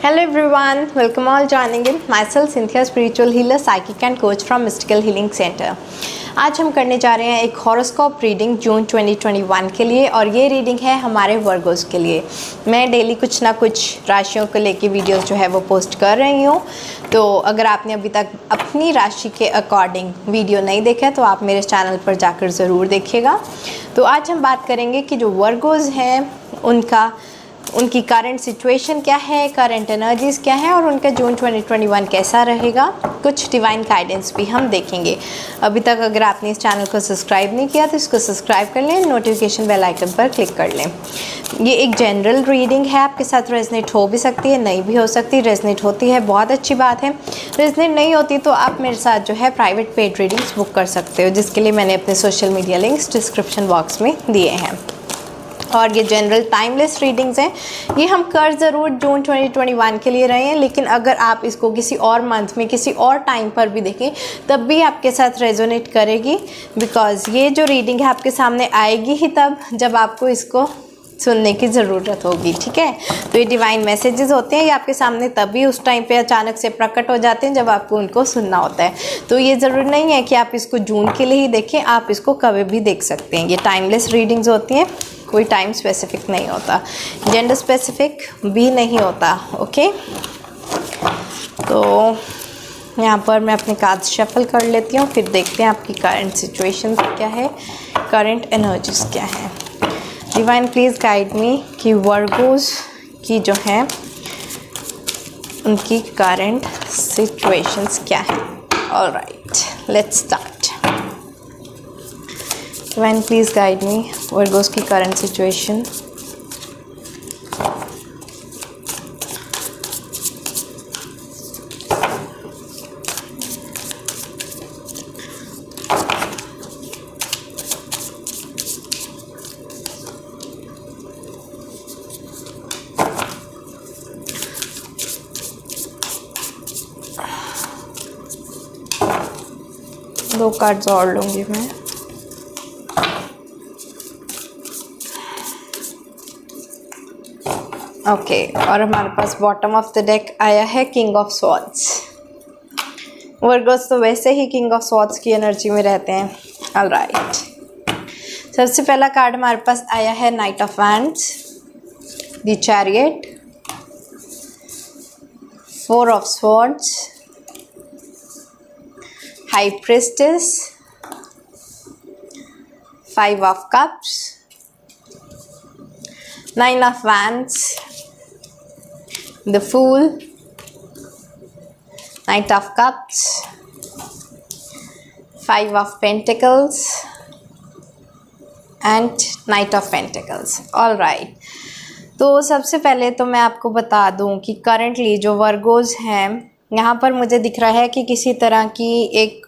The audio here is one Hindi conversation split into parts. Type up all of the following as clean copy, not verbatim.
Hello everyone, welcome all joining in. Myself Cynthia, spiritual healer, psychic and coach from Mystical Healing Center. आज हम करने जा रहे हैं एक हॉरोस्कोप रीडिंग जून 2021 के लिए और ये रीडिंग है हमारे वर्गोस के लिए। मैं डेली कुछ ना कुछ राशियों को लेके वीडियोस जो है वो पोस्ट कर रही हूँ। तो अगर आपने अभी तक अपनी राशि के अकॉर्डिंग वीडियो नहीं देखा है तो आप मेरे चैनल पर जाकर ज़रूर देखिएगा। तो आज हम बात करेंगे कि जो वर्गोस हैं उनकी करंट सिचुएशन क्या है, करंट एनर्जीज़ क्या है और उनका जून 2021 कैसा रहेगा। कुछ डिवाइन गाइडेंस भी हम देखेंगे। अभी तक अगर आपने इस चैनल को सब्सक्राइब नहीं किया तो इसको सब्सक्राइब कर लें, नोटिफिकेशन बेल आइकन पर क्लिक कर लें। ये एक जनरल रीडिंग है, आपके साथ रेजनेट हो भी सकती है, नहीं भी हो सकती। रेजनेट होती है बहुत अच्छी बात है, रेजनेट नहीं होती तो आप मेरे साथ जो है प्राइवेट पेड रीडिंग्स बुक कर सकते हो, जिसके लिए मैंने अपने social media links description box में दिए हैं। और ये जनरल टाइमलेस रीडिंग्स हैं, ये हम कर ज़रूर जून 2021 के लिए रहे हैं, लेकिन अगर आप इसको किसी और मंथ में किसी और टाइम पर भी देखें तब भी आपके साथ रेजोनेट करेगी, बिकॉज़ ये जो रीडिंग है आपके सामने आएगी ही तब जब आपको इसको सुनने की ज़रूरत होगी। ठीक है, तो ये डिवाइन मैसेजेस होते हैं, ये आपके सामने तभी उस टाइम पे अचानक से प्रकट हो जाते हैं जब आपको उनको सुनना होता है। तो ये ज़रूर नहीं है कि आप इसको जून के लिए ही देखें, आप इसको कभी भी देख सकते हैं। ये टाइमलेस रीडिंग्स होती हैं, कोई टाइम स्पेसिफिक नहीं होता, जेंडर स्पेसिफिक भी नहीं होता। ओके, तो यहाँ पर मैं अपने कार्ड शफल कर लेती हूँ, फिर देखते हैं आपकी करंट सिचुएशन क्या है, करंट एनर्जीज क्या है। डिवाइन प्लीज़ गाइड मी कि वर्गोस की जो है उनकी करंट सिचुएशंस क्या है। Alright, let's start. Divine, please guide me. Virgo's की current situation. दो कार्ड्स और लूँगी मैं। ओके, और हमारे पास बॉटम ऑफ द डेक आया है किंग ऑफ स्वॉर्ड्स। वर्गोस तो वैसे ही किंग ऑफ स्वॉर्ड्स की एनर्जी में रहते हैं। ऑलराइट, सबसे पहला कार्ड हमारे पास आया है night of wands, the chariot, four of swords, high priestess, five of cups, nine of wands, the Fool, Knight of Cups, Five of Pentacles and Knight of Pentacles. All right, तो सबसे पहले तो मैं आपको बता दूं कि करंटली जो वर्गोस हैं यहाँ पर मुझे दिख रहा है कि किसी तरह की एक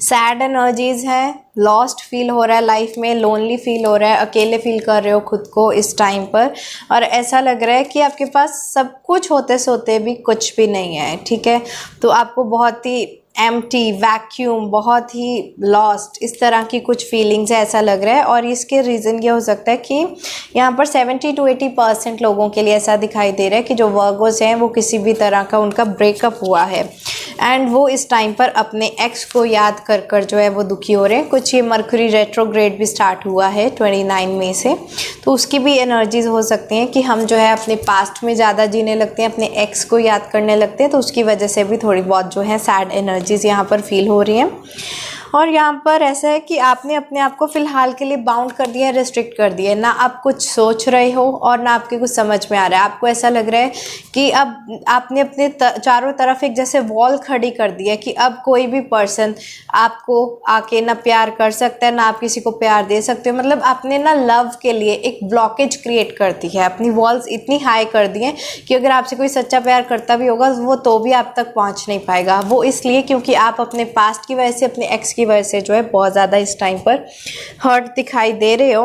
सैड एनर्जीज़ है, लॉस्ट फील हो रहा है लाइफ में, लोनली फील हो रहा है, अकेले फील कर रहे हो खुद को इस टाइम पर, और ऐसा लग रहा है कि आपके पास सब कुछ होते सोते भी कुछ भी नहीं है। ठीक है, तो आपको बहुत ही एम्प्टी, वैक्यूम, बहुत ही लॉस्ट, इस तरह की कुछ फीलिंग्स है, ऐसा लग रहा है। और इसके रीज़न ये हो सकता है कि यहाँ पर 70 to 80% लोगों के लिए ऐसा दिखाई दे रहा है कि जो वर्गोस हैं वो किसी भी तरह का उनका ब्रेकअप हुआ है एंड वो इस टाइम पर अपने एक्स को याद कर कर जो है वो दुखी हो रहे हैं। कुछ ये मरकरी रेट्रोग्रेड भी स्टार्ट हुआ है 29 मई से, तो उसकी भी एनर्जीज हो सकती हैं कि हम जो है अपने पास्ट में ज़्यादा जीने लगते हैं, अपने एक्स को याद करने लगते हैं, तो उसकी वजह से भी थोड़ी बहुत जो है सैड एनर्जीज यहाँ पर फील हो रही हैं। और यहाँ पर ऐसा है कि आपने अपने आप को फ़िलहाल के लिए बाउंड कर दिया है, रेस्ट्रिक्ट कर दिया है, ना आप कुछ सोच रहे हो और ना आपके कुछ समझ में आ रहा है। आपको ऐसा लग रहा है कि अब आपने अपने चारों तरफ एक जैसे वॉल खड़ी कर दी है कि अब कोई भी पर्सन आपको आके ना प्यार कर सकता है, ना आप किसी को प्यार दे सकते हो। मतलब आपने ना लव के लिए एक ब्लॉकेज क्रिएट कर दी है, अपनी वॉल्स इतनी हाई कर दी हैं कि अगर आपसे कोई सच्चा प्यार करता भी होगा वो तो भी आप तक पहुँच नहीं पाएगा। वो इसलिए क्योंकि आप अपने पास्ट की वजह से, अपने एक्स की वजह से जो है बहुत ज़्यादा इस टाइम पर हर्ट दिखाई दे रहे हो।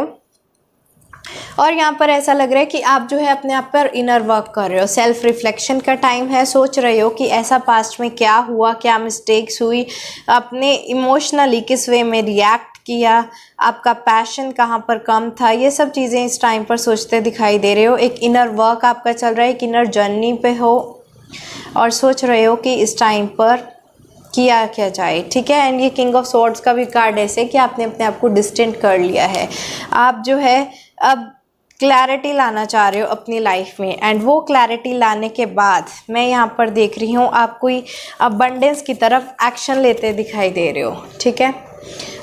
और यहाँ पर ऐसा लग रहा है कि आप जो है अपने आप पर इनर वर्क कर रहे हो, सेल्फ रिफ्लेक्शन का टाइम है। सोच रहे हो कि ऐसा पास्ट में क्या हुआ, क्या मिस्टेक्स हुई, अपने इमोशनली किस वे में रिएक्ट किया, आपका पैशन कहाँ पर कम था, ये सब चीज़ें इस टाइम पर सोचते दिखाई दे रहे हो। एक इनर वर्क आपका चल रहा है, एक इनर जर्नी पे हो और सोच रहे हो कि इस टाइम पर किया क्या जाए, ठीक है। एंड ये किंग ऑफ स्वॉर्ड्स का भी कार्ड ऐसे कि आपने अपने आप को डिस्टेंट कर लिया है। आप जो है अब क्लैरिटी लाना चाह रहे हो अपनी लाइफ में, एंड वो क्लैरिटी लाने के बाद मैं यहाँ पर देख रही हूँ आप कोई अबंडेंस की तरफ एक्शन लेते दिखाई दे रहे हो, ठीक है।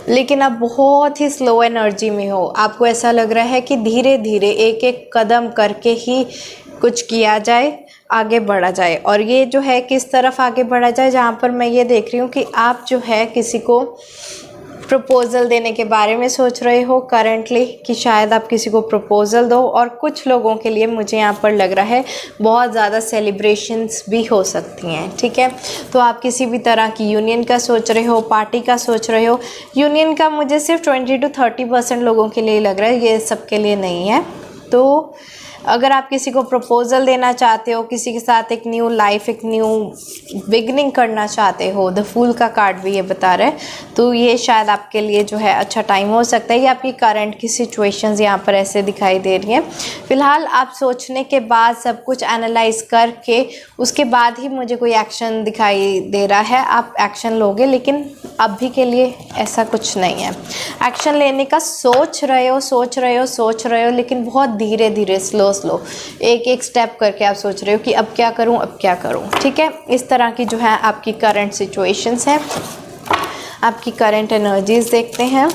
लेकिन आप बहुत ही स्लो एनर्जी में हो, आपको ऐसा लग रहा है कि धीरे धीरे एक एक कदम करके ही कुछ किया जाए, आगे बढ़ा जाए। और ये जो है किस तरफ आगे बढ़ा जाए, जहाँ पर मैं ये देख रही हूँ कि आप जो है किसी को प्रपोज़ल देने के बारे में सोच रहे हो करंटली, कि शायद आप किसी को प्रपोज़ल दो। और कुछ लोगों के लिए मुझे यहाँ पर लग रहा है बहुत ज़्यादा सेलिब्रेशंस भी हो सकती हैं, ठीक है। तो आप किसी भी तरह की यूनियन का सोच रहे हो, पार्टी का सोच रहे हो। यूनियन का मुझे सिर्फ 20 to 30% लोगों के लिए लग रहा है, ये सबके लिए नहीं है। तो अगर आप किसी को प्रपोज़ल देना चाहते हो, किसी के साथ एक न्यू लाइफ, एक न्यू बिगनिंग करना चाहते हो, द फूल का कार्ड भी ये बता रहा है, तो ये शायद आपके लिए जो है अच्छा टाइम हो सकता है। ये आपकी करंट की सिचुएशंस यहाँ पर ऐसे दिखाई दे रही हैं। फिलहाल आप सोचने के बाद, सब कुछ एनालाइज करके उसके बाद ही मुझे कोई एक्शन दिखाई दे रहा है, आप एक्शन लोगे। लेकिन अभी के लिए ऐसा कुछ नहीं है। एक्शन लेने का सोच रहे हो, लेकिन बहुत धीरे धीरे, स्लो, एक एक स्टेप करके आप सोच रहे हो कि अब क्या करूं, ठीक है। इस तरह की जो है आपकी करंट सिचुएशंस है। आपकी करंट एनर्जीज देखते हैं।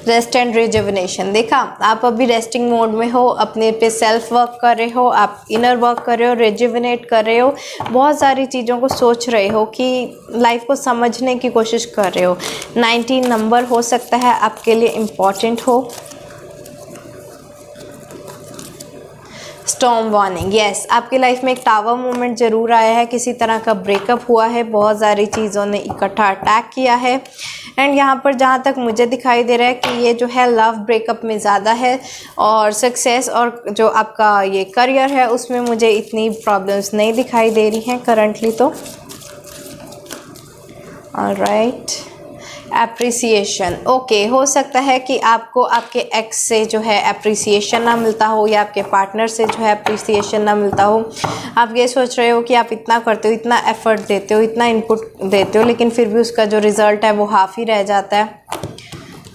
रेस्ट एंड रिजुविनेशन, देखा आप अभी रेस्टिंग मोड में हो, अपने पे सेल्फ वर्क कर रहे हो, आप इनर वर्क कर रहे हो, रिजुविनेट कर रहे हो, बहुत सारी चीज़ों को सोच रहे हो कि लाइफ को समझने की कोशिश कर रहे हो। 19 नंबर हो सकता है आपके लिए इम्पॉर्टेंट हो। स्टॉर्म वार्निंग, यस, आपकी लाइफ में एक टावर मूवमेंट ज़रूर आया है, किसी तरह का ब्रेकअप हुआ है, बहुत सारी चीज़ों ने इकट्ठा अटैक किया है। एंड यहाँ पर जहाँ तक मुझे दिखाई दे रहा है कि ये जो है लव ब्रेकअप में ज़्यादा है, और सक्सेस और जो आपका ये करियर है उसमें मुझे इतनी प्रॉब्लम्स नहीं दिखाई दे रही हैं करंटली। तो ऑलराइट, एप्रिसिएशन, ओके, हो सकता है कि आपको आपके एक्स से जो है एप्रिसिएशन ना मिलता हो, या आपके पार्टनर से जो है एप्रिसिएशन ना मिलता हो। आप ये सोच रहे हो कि आप इतना करते हो, इतना एफर्ट देते हो, इतना इनपुट देते हो, लेकिन फिर भी उसका जो रिज़ल्ट है वो हाफ ही रह जाता है।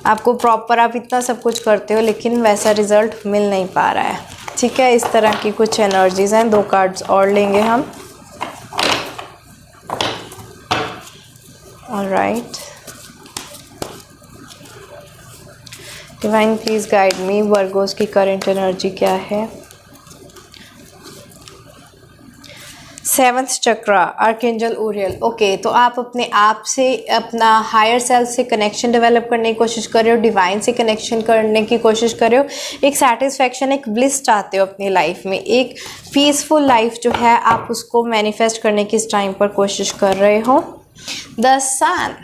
आपको प्रॉपर, आप इतना सब कुछ करते हो लेकिन वैसा रिज़ल्ट मिल नहीं पा रहा है, ठीक है। इस तरह की कुछ एनर्जीज़ हैं। 2 कार्ड्स और लेंगे हम। Alright, divine please guide me, Virgo's की करंट एनर्जी क्या है। 7th चक्रा, आर्कएंजल ऊरियल, ओके। तो आप अपने आप से, अपना हायर सेल्फ से कनेक्शन डेवलप करने की कोशिश कर रहे हो, डिवाइन से कनेक्शन करने की कोशिश कर रहे हो, एक सेटिस्फैक्शन, एक ब्लिस चाहते हो अपनी लाइफ में, एक पीसफुल लाइफ जो है आप उसको मैनिफेस्ट करने की इस टाइम पर कोशिश कर रहे हो। द सन,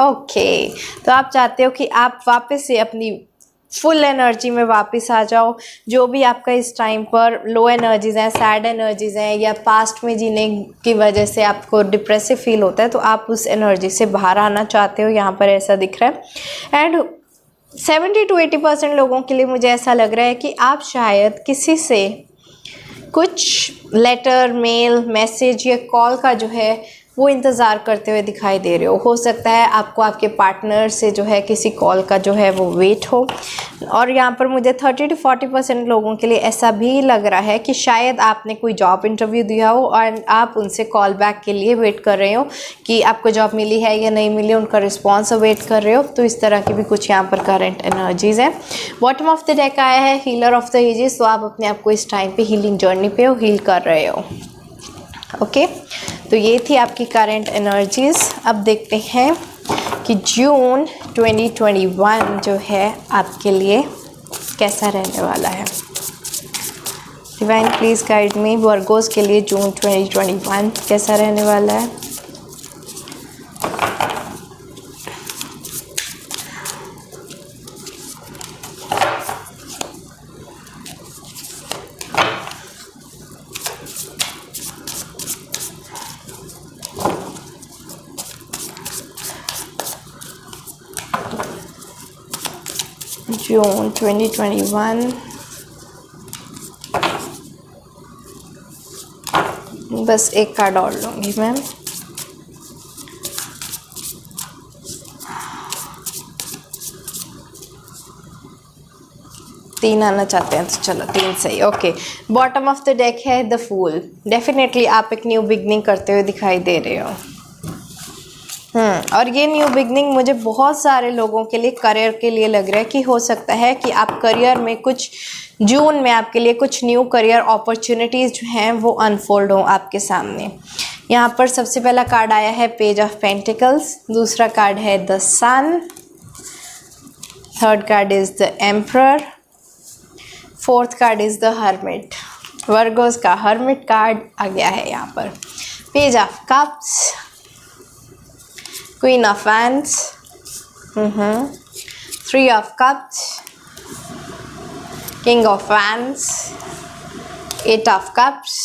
ओके, तो आप चाहते हो कि आप वापस से अपनी फुल एनर्जी में वापस आ जाओ। जो भी आपका इस टाइम पर लो एनर्जीज़ हैं, सैड एनर्जीज़ हैं, या पास्ट में जीने की वजह से आपको डिप्रेसिव फील होता है, तो आप उस एनर्जी से बाहर आना चाहते हो, यहाँ पर ऐसा दिख रहा है। एंड 70 to 80% लोगों के लिए मुझे ऐसा लग रहा है कि आप शायद किसी से कुछ लेटर, मेल, मैसेज या कॉल का जो है वो इंतज़ार करते हुए दिखाई दे रहे हो सकता है आपको आपके पार्टनर से जो है किसी कॉल का जो है वो वेट हो। और यहाँ पर मुझे 30 to 40% लोगों के लिए ऐसा भी लग रहा है कि शायद आपने कोई जॉब इंटरव्यू दिया हो और आप उनसे कॉल बैक के लिए वेट कर रहे हो कि आपको जॉब मिली है या नहीं मिली, उनका रिस्पॉन्स वेट कर रहे हो। तो इस तरह की भी कुछ यहाँ पर करंट एनर्जीज़ है। बॉटम ऑफ द डेक आया है हीलर ऑफ द एजेस, तो आप अपने आप को इस टाइम पे हीलिंग जर्नी पे हो, हील कर रहे हो। ओके, तो ये थी आपकी करंट एनर्जीज़। अब देखते हैं कि जून 2021 जो है आपके लिए कैसा रहने वाला है। Divine please guide me, Virgo's के लिए जून 2021 कैसा रहने वाला है। जून 2021, बस एक कार्ड और लूँगी मैं। तीन आना चाहते हैं तो चलो 3 सही। Okay, bottom of the deck है द फूल। डेफिनेटली आप एक न्यू बिगनिंग करते हुए दिखाई दे रहे हो। और ये न्यू बिगनिंग मुझे बहुत सारे लोगों के लिए करियर के लिए लग रहा है कि हो सकता है कि आप करियर में कुछ जून में आपके लिए कुछ न्यू करियर अपॉर्चुनिटीज़ जो हैं वो अनफोल्ड हों आपके सामने। यहाँ पर सबसे पहला कार्ड आया है पेज ऑफ पेंटिकल्स, दूसरा कार्ड है the sun, third card is the emperor, fourth card is the hermit. Virgos का हर्मिट कार्ड आ गया है यहाँ पर। Page of cups, queen of wands, 3 of cups, king of wands, 8 of cups,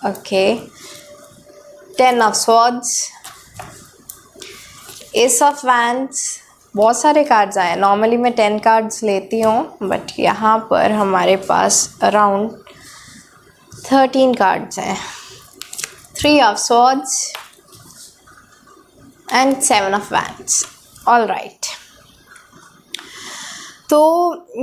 okay, 10 of swords, ace of wands. बहुत सारे कार्ड्स आए हैं। नॉर्मली मैं 10 कार्ड्स लेती हूँ, बट यहाँ पर हमारे पास अराउंड 13 कार्ड्स हैं। 3 of swords and 7 of wands. All right, तो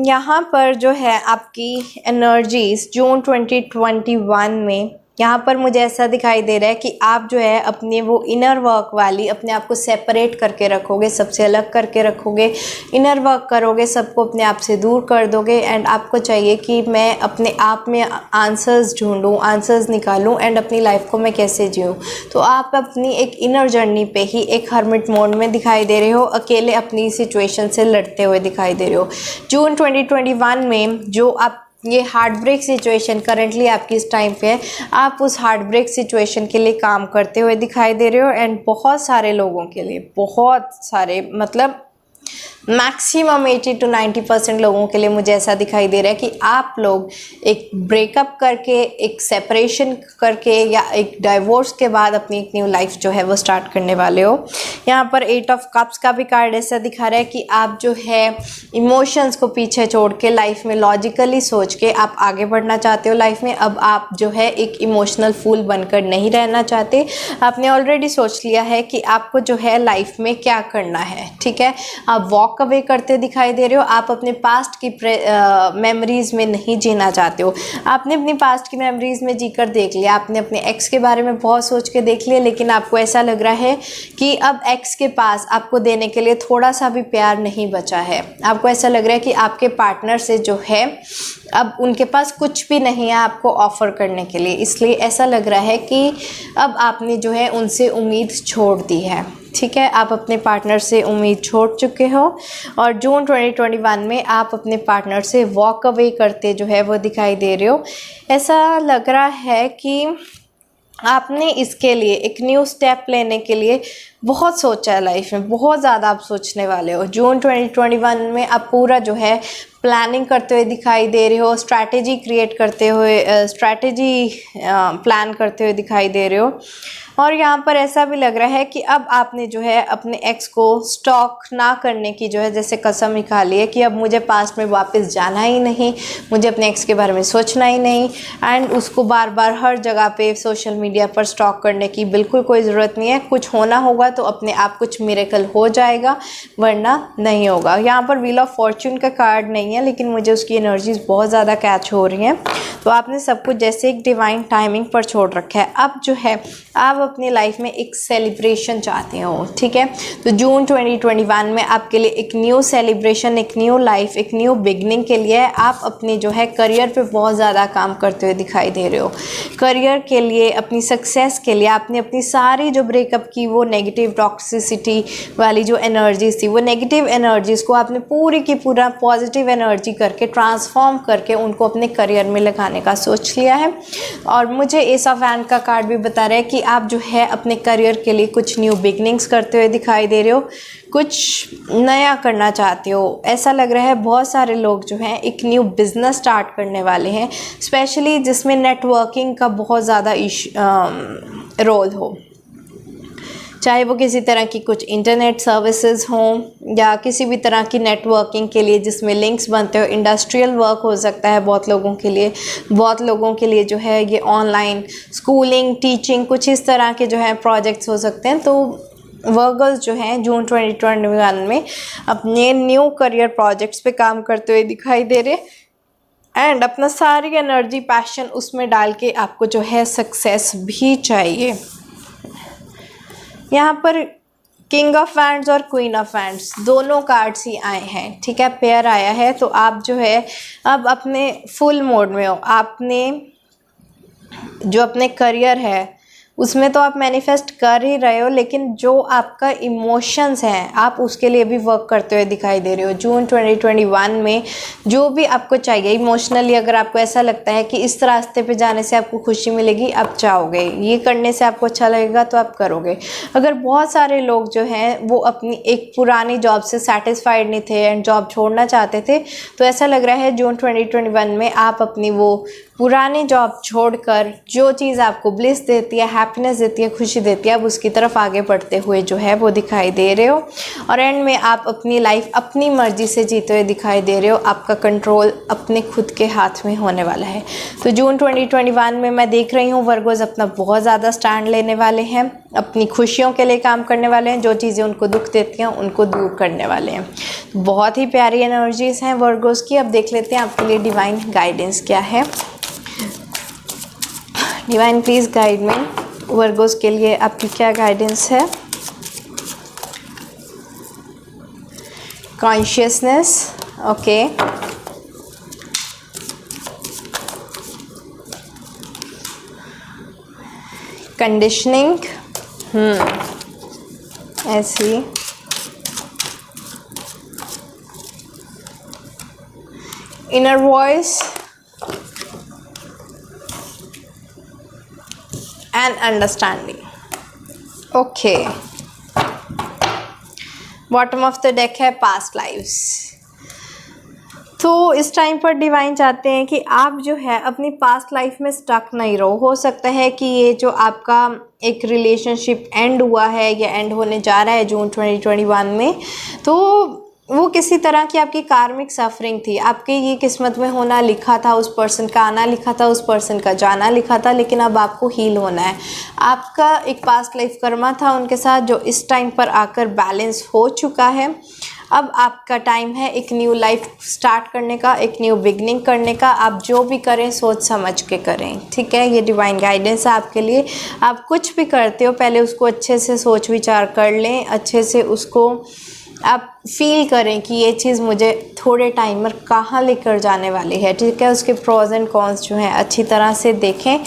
यहाँ पर जो है आपकी एनर्जीज जून 2021 में यहाँ पर मुझे ऐसा दिखाई दे रहा है कि आप जो है अपने वो इनर वर्क वाली अपने आप को सेपरेट करके रखोगे, सबसे अलग करके रखोगे, इनर वर्क करोगे, सबको अपने आप से दूर कर दोगे। एंड आपको चाहिए कि मैं अपने आप में आंसर्स ढूंढूं, आंसर्स निकालूं एंड अपनी लाइफ को मैं कैसे जीऊं। तो आप अपनी एक इनर जर्नी पे ही एक हर्मिट मोड में दिखाई दे रहे हो, अकेले अपनी सिचुएशन से लड़ते हुए दिखाई दे रहे हो। जून 2021 में जो आप ये हार्ट ब्रेक सिचुएशन करंटली आपकी इस टाइम पे है, आप उस हार्ट ब्रेक सिचुएशन के लिए काम करते हुए दिखाई दे रहे हो। एंड बहुत सारे लोगों के लिए, बहुत सारे मतलब मैक्सिमम 80 to 90% लोगों के लिए मुझे ऐसा दिखाई दे रहा है कि आप लोग एक ब्रेकअप करके, एक सेपरेशन करके या एक डाइवोर्स के बाद अपनी एक न्यू लाइफ जो है वो स्टार्ट करने वाले हो। यहाँ पर 8 ऑफ कप्स का भी कार्ड ऐसा दिखा रहा है कि आप जो है इमोशंस को पीछे छोड़ के लाइफ में लॉजिकली सोच के आप आगे बढ़ना चाहते हो लाइफ में। अब आप जो है एक इमोशनल फूल बनकर नहीं रहना चाहते। आपने ऑलरेडी सोच लिया है कि आपको जो है लाइफ में क्या करना है, ठीक है। आप वॉक अवे करते दिखाई दे रहे हो। आप अपने पास्ट की मेमोरीज़ में नहीं जीना चाहते हो। आपने अपनी पास्ट की मेमोरीज़ में जीकर देख लिया, आपने अपने एक्स के बारे में बहुत सोच के देख लिया, लेकिन आपको ऐसा लग रहा है कि अब एक्स के पास आपको देने के लिए थोड़ा सा भी प्यार नहीं बचा है। आपको ऐसा लग रहा है कि आपके पार्टनर से जो है अब उनके पास कुछ भी नहीं है आपको ऑफ़र करने के लिए। इसलिए ऐसा लग रहा है कि अब आपने जो है उनसे उम्मीद छोड़ दी है, ठीक है। आप अपने पार्टनर से उम्मीद छोड़ चुके हो और जून 2021 में आप अपने पार्टनर से वॉक अवे करते जो है वो दिखाई दे रहे हो। ऐसा लग रहा है कि आपने इसके लिए एक न्यू स्टेप लेने के लिए बहुत सोचा है लाइफ में, बहुत ज़्यादा आप सोचने वाले हो। जून 2021 में आप पूरा जो है प्लानिंग करते हुए दिखाई दे रहे हो, स्ट्रैटेजी क्रिएट करते हुए, प्लान करते हुए दिखाई दे रहे हो। और यहाँ पर ऐसा भी लग रहा है कि अब आपने जो है अपने एक्स को स्टॉक ना करने की जो है जैसे कसम निकाली है कि अब मुझे पास्ट में वापस जाना ही नहीं, मुझे अपने एक्स के बारे में सोचना ही नहीं। एंड उसको बार बार हर जगह पे सोशल मीडिया पर स्टॉक करने की बिल्कुल कोई ज़रूरत नहीं है। कुछ होना होगा तो अपने आप कुछ मिरेकल हो जाएगा, वरना नहीं होगा। यहाँ पर व्हील ऑफ फॉर्च्यून का कार्ड नहीं है, लेकिन मुझे उसकी एनर्जीज बहुत ज़्यादा कैच हो रही हैं। तो आपने सब कुछ जैसे एक डिवाइन टाइमिंग पर छोड़ रखा है। अब जो है आप अपनी लाइफ में एक सेलिब्रेशन चाहते हो, ठीक है। तो जून 2021 में आपके लिए एक न्यू सेलिब्रेशन, एक न्यू लाइफ, एक न्यू बिगनिंग के लिए आप अपने जो है करियर पे बहुत ज़्यादा काम करते हुए दिखाई दे रहे हो। करियर के लिए, अपनी सक्सेस के लिए आपने अपनी सारी जो ब्रेकअप की वो नेगेटिव टॉक्सिसिटी वाली जो एनर्जीज थी, वो नेगेटिव एनर्जीज़ को आपने पूरी की पूरा पॉजिटिव एनर्जी करके ट्रांसफॉर्म करके उनको अपने करियर में लगाने का सोच लिया है। और मुझे एस ऑफ वैंड का कार्ड भी बता रहा है कि आप जो है अपने करियर के लिए कुछ न्यू बिगनिंग्स करते हुए दिखाई दे रहे हो, कुछ नया करना चाहते हो। ऐसा लग रहा है बहुत सारे लोग जो हैं एक न्यू बिजनेस स्टार्ट करने वाले हैं, स्पेशली जिसमें नेटवर्किंग का बहुत ज़्यादा रोल हो। चाहे वो किसी तरह की कुछ इंटरनेट सर्विसेज हों या किसी भी तरह की नेटवर्किंग के लिए जिसमें लिंक्स बनते हो, इंडस्ट्रियल वर्क हो सकता है बहुत लोगों के लिए जो है ये ऑनलाइन स्कूलिंग, टीचिंग, कुछ इस तरह के जो है प्रोजेक्ट्स हो सकते हैं। तो वर्कर्स जो हैं जून 2021 में अपने न्यू करियर प्रोजेक्ट्स पे काम करते हुए दिखाई दे रहे, एंड अपना सारी एनर्जी, पैशन उसमें डाल के आपको जो है सक्सेस भी चाहिए। यहाँ पर किंग ऑफ वैंड्स और क्वीन ऑफ वैंड्स दोनों कार्ड्स ही आए हैं, ठीक है, पेयर आया है। तो आप जो है अब अपने फुल मोड में हो। आपने जो अपने करियर है उसमें तो आप मैनिफेस्ट कर ही रहे हो, लेकिन जो आपका इमोशंस हैं आप उसके लिए भी वर्क करते हुए दिखाई दे रहे हो। जून 2021 में जो भी आपको चाहिए इमोशनली, अगर आपको ऐसा लगता है कि इस रास्ते पे जाने से आपको खुशी मिलेगी, आप चाहोगे, ये करने से आपको अच्छा लगेगा तो आप करोगे। अगर बहुत सारे लोग जो हैं वो अपनी एक पुरानी जॉब से सेटिस्फाइड नहीं थे एंड जॉब छोड़ना चाहते थे, तो ऐसा लग रहा है जून 2021 में आप अपनी वो पुरानी जॉब छोड़कर जो चीज़ आपको ब्लिस देती है, हैप्पीनेस देती है, खुशी देती है, अब उसकी तरफ आगे बढ़ते हुए जो है वो दिखाई दे रहे हो। और एंड में आप अपनी लाइफ अपनी मर्जी से जीते हुए दिखाई दे रहे हो। आपका कंट्रोल अपने खुद के हाथ में होने वाला है। तो जून 2021 में मैं देख रही हूँ वर्गोज अपना बहुत ज़्यादा स्टैंड लेने वाले हैं, अपनी खुशियों के लिए काम करने वाले हैं, जो चीज़ें उनको दुख देती हैं उनको दूर करने वाले हैं। बहुत ही प्यारी एनर्जीज़ हैं वर्गोज की। अब देख लेते हैं आपके लिए डिवाइन गाइडेंस क्या है। Divine please guide me, Virgo's के लिए आपकी क्या गाइडेंस है। कॉन्शियसनेस, ओके, कंडीशनिंग, ऐसी, inner voice and understanding, okay। Bottom of the deck है पास्ट लाइव्स। तो इस टाइम पर डिवाइन चाहते हैं कि आप जो है अपनी पास्ट लाइफ में स्टक नहीं रहो। हो सकता है कि ये जो आपका एक रिलेशनशिप एंड हुआ है या एंड होने जा रहा है जून 2021 में, तो वो किसी तरह की आपकी कार्मिक सफरिंग थी। आपके ये किस्मत में होना लिखा था, उस पर्सन का आना लिखा था, उस पर्सन का जाना लिखा था, लेकिन अब आपको हील होना है। आपका एक पास्ट लाइफ कर्मा था उनके साथ जो इस टाइम पर आकर बैलेंस हो चुका है। अब आपका टाइम है एक न्यू लाइफ स्टार्ट करने का, एक न्यू बिगनिंग करने का। आप जो भी करें सोच समझ के करें, ठीक है। ये डिवाइन गाइडेंस है आपके लिए। आप कुछ भी करते हो पहले उसको अच्छे से सोच विचार कर लें, अच्छे से उसको आप फील करें कि ये चीज़ मुझे थोड़े टाइम में कहाँ लेकर जाने वाली है, ठीक है। उसके प्रोज एंड कॉन्स जो हैं अच्छी तरह से देखें।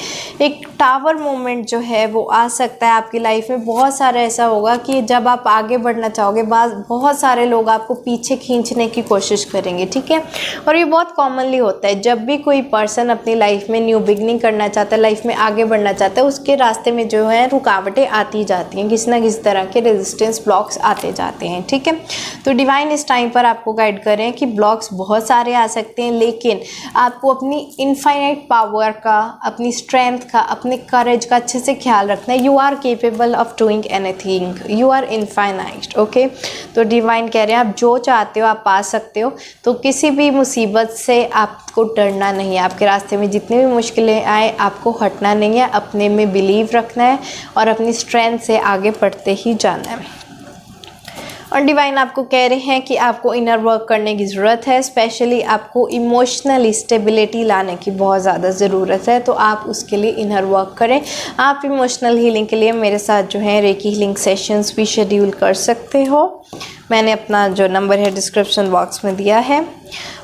एक टावर मोमेंट जो है वो आ सकता है आपकी लाइफ में। बहुत सारा ऐसा होगा कि जब आप आगे बढ़ना चाहोगे बहुत सारे लोग आपको पीछे खींचने की कोशिश करेंगे, ठीक है। और ये बहुत कॉमनली होता है जब भी कोई पर्सन अपनी लाइफ में न्यू बिगनिंग करना चाहता है, लाइफ में आगे बढ़ना चाहता है, उसके रास्ते में जो है रुकावटें आती जाती हैं, किसी ना किसी तरह के रेजिस्टेंस ब्लॉक्स आते जाते हैं, ठीक है। तो डिवाइन इस टाइम पर आपको गाइड कर रहे हैं कि ब्लॉक्स बहुत सारे आ सकते हैं, लेकिन आपको अपनी इनफाइनाइट पावर का, अपनी स्ट्रेंथ का, अपने करेज का अच्छे से ख्याल रखना है। You are capable of doing anything, you are infinite, okay. तो डिवाइन कह रहे हैं आप जो चाहते हो आप पा सकते हो। तो किसी भी मुसीबत से आपको डरना नहीं है। आपके रास्ते में जितनी भी मुश्किलें आए आपको हटना नहीं है, अपने में बिलीव रखना है और अपनी स्ट्रेंथ से आगे बढ़ते ही जाना है। और डिवाइन आपको कह रहे हैं कि आपको इनर वर्क करने की ज़रूरत है। स्पेशली आपको इमोशनल स्टेबिलिटी लाने की बहुत ज़्यादा ज़रूरत है, तो आप उसके लिए इनर वर्क करें। आप इमोशनल हीलिंग के लिए मेरे साथ जो है रेकी हीलिंग सेशंस भी शेड्यूल कर सकते हो। मैंने अपना जो नंबर है डिस्क्रिप्शन बॉक्स में दिया है।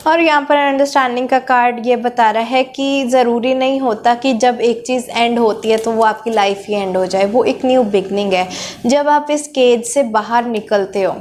और यहाँ पर अंडरस्टैंडिंग का कार्ड ये बता रहा है कि ज़रूरी नहीं होता कि जब एक चीज़ एंड होती है तो वो आपकी लाइफ ही एंड हो जाए। वो एक न्यू बिगनिंग है। जब आप इस केज से बाहर निकलते हो,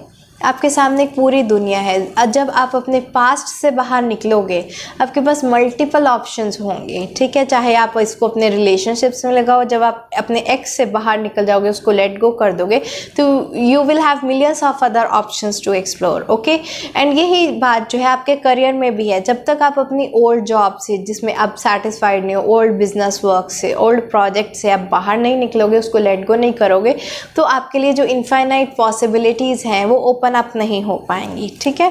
आपके सामने एक पूरी दुनिया है। जब आप अपने पास्ट से बाहर निकलोगे आपके पास मल्टीपल ऑप्शंस होंगे, ठीक है। चाहे आप इसको अपने रिलेशनशिप्स में लगाओ, जब आप अपने एक्स से बाहर निकल जाओगे, उसको लेट गो कर दोगे, तो you will have millions of other options to explore, okay. And यही बात जो है आपके करियर में भी है। जब तक आप अपनी ओल्ड जॉब से, जिसमें आप सेटिस्फाइड नहीं हो, ओल्ड बिजनेस वर्क से, ओल्ड प्रोजेक्ट से आप बाहर नहीं निकलोगे, उसको लेट गो नहीं करोगे, तो आपके लिए जो इनफाइनाइट पॉसिबिलिटीज़ हैं वो ओपन अप नहीं हो पाएंगी, ठीक है।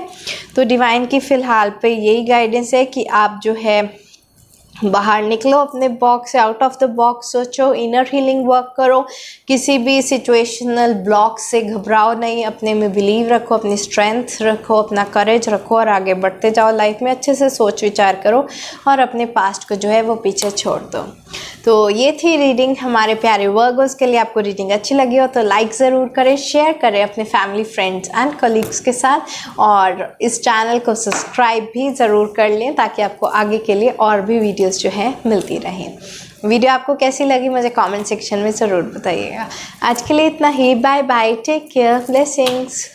तो डिवाइन की फ़िलहाल पे यही गाइडेंस है कि आप जो है बाहर निकलो अपने बॉक्स से, आउट ऑफ द बॉक्स सोचो, इनर हीलिंग वर्क करो, किसी भी सिचुएशनल ब्लॉक से घबराओ नहीं, अपने में बिलीव रखो, अपनी स्ट्रेंथ रखो, अपना करेज रखो और आगे बढ़ते जाओ लाइफ में। अच्छे से सोच विचार करो और अपने पास्ट को जो है वो पीछे छोड़ दो। तो ये थी रीडिंग हमारे प्यारे वर्गोस के लिए। आपको रीडिंग अच्छी लगी हो तो लाइक ज़रूर करें, शेयर करें अपने फैमिली, फ्रेंड्स एंड कलीग्स के साथ, और इस चैनल को सब्सक्राइब भी ज़रूर कर लें ताकि आपको आगे के लिए और भी वीडियोस जो है मिलती रहें। वीडियो आपको कैसी लगी मुझे कमेंट सेक्शन में ज़रूर बताइएगा। आज के लिए इतना ही, bye bye, take care, blessings.